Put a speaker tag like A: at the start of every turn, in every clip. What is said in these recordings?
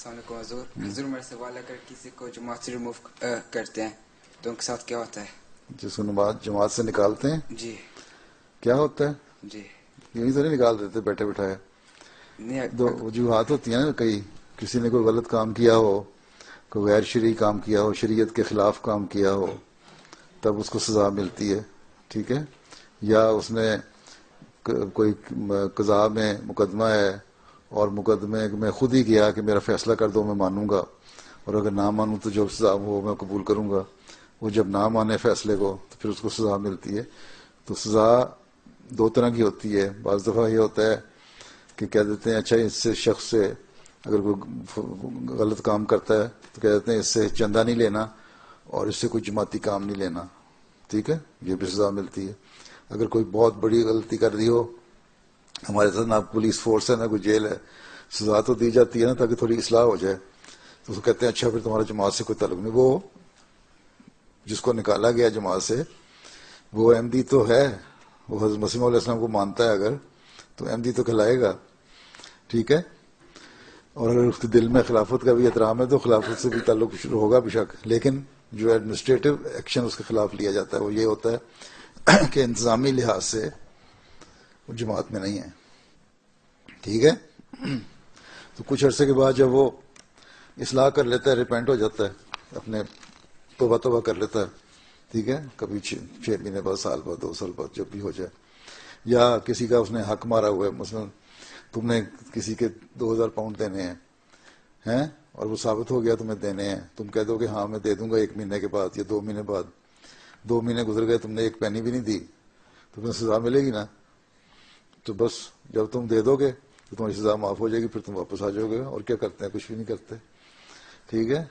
A: السلام علیکم حضور. حضور میرا سوال ہے اگر کسی کو جماعت سے ریموو کرتے ہیں تو ان کے ساتھ کیا ہوتا ہے؟
B: جس کو جماعت سے نکالتے ہیں
A: جی
B: کیا ہوتا ہے؟
A: جی
B: یہی تو نہیں نکال دیتے بیٹھے بٹھائے.
A: نہیں
B: دو وجوہات ہوتی ہیں نا. کئی کسی نے کوئی غلط کام کیا ہو, کوئی غیر شرعی کام کیا ہو, شریعت کے خلاف کام کیا ہو, تب اس کو سزا ملتی ہے, ٹھیک ہے. یا اس نے کوئی قضاء میں مقدمہ ہے اور مقدمے میں خود ہی کیا کہ میرا فیصلہ کر دو میں مانوں گا, اور اگر نہ مانوں تو جو سزا وہ میں قبول کروں گا. وہ جب نہ مانے فیصلے کو تو پھر اس کو سزا ملتی ہے. تو سزا دو طرح کی ہوتی ہے. بعض دفعہ یہ ہوتا ہے کہ کہہ دیتے ہیں اچھا اس سے شخص سے اگر کوئی غلط کام کرتا ہے تو کہہ دیتے ہیں اس سے چندہ نہیں لینا اور اس سے کوئی جماعتی کام نہیں لینا, ٹھیک ہے, یہ بھی سزا ملتی ہے. اگر کوئی بہت بڑی غلطی کر دی ہو, ہمارے ساتھ نہ پولیس فورس ہے نہ کوئی جیل ہے, سزا تو دی جاتی ہے نا تاکہ تھوڑی اصلاح ہو جائے. تو اس کو کہتے ہیں اچھا پھر تمہارا جماعت سے کوئی تعلق نہیں. وہ جس کو نکالا گیا جماعت سے وہ احمدی تو ہے, وہ حضرت مسیح علیہ السلام کو مانتا ہے اگر تو احمدی تو کہلائے گا, ٹھیک ہے. اور اگر اس کے دل میں خلافت کا بھی احترام ہے تو خلافت سے بھی تعلق ہوگا بے شک. لیکن جو ایڈمنسٹریٹو ایکشن اس کے خلاف لیا جاتا ہے وہ یہ ہوتا ہے کہ انتظامی لحاظ سے وہ جماعت میں نہیں ہے, ٹھیک ہے. تو کچھ عرصے کے بعد جب وہ اصلاح کر لیتا ہے, ریپینٹ ہو جاتا ہے, اپنے توبہ کر لیتا ہے, ٹھیک ہے, کبھی 6 مہینے بعد, سال بعد, 2 سال بعد, جب بھی ہو جائے. یا کسی کا اس نے حق مارا ہوا ہے, مثلا تم نے کسی کے 2000 پاؤنڈ دینے ہیں اور وہ ثابت ہو گیا تمہیں دینے ہیں, تم کہہ دو کہ ہاں میں دے دوں گا 1 مہینے کے بعد یا 2 مہینے بعد. 2 مہینے گزر گئے, تم نے 1 پینی بھی نہیں دی, تو تمہیں سزا ملے گی نا. تو بس جب تم دے دو گے تو تمہاری سزا معاف ہو جائے گی, پھر تم واپس آ جاؤ گے. اور کیا کرتے ہیں؟ کچھ بھی نہیں کرتے, ٹھیک ہے.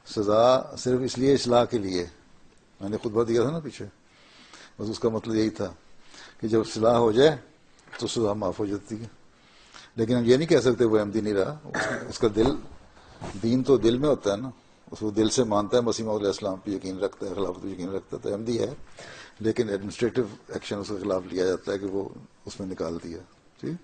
B: سزا صرف اس لیے اصلاح کے لیے, میں نے خطبہ دیا تھا نا پیچھے, بس اس کا مطلب یہی تھا کہ جب اصلاح ہو جائے تو سزا معاف ہو جاتی ہے. لیکن ہم یہ نہیں کہہ سکتے وہ احمدی نہیں رہا, اس کا دل, دین تو دل میں ہوتا ہے نا, اس کو دل سے مانتا ہے, مسیح علیہ السلام پہ یقین رکھتا ہے, خلافت پہ یقین رکھتا ہے, تو احمدی ہے. لیکن ایڈمنسٹریٹو ایکشن اس کے خلاف لیا جاتا ہے کہ وہ اس میں نکال دیا, ٹھیک.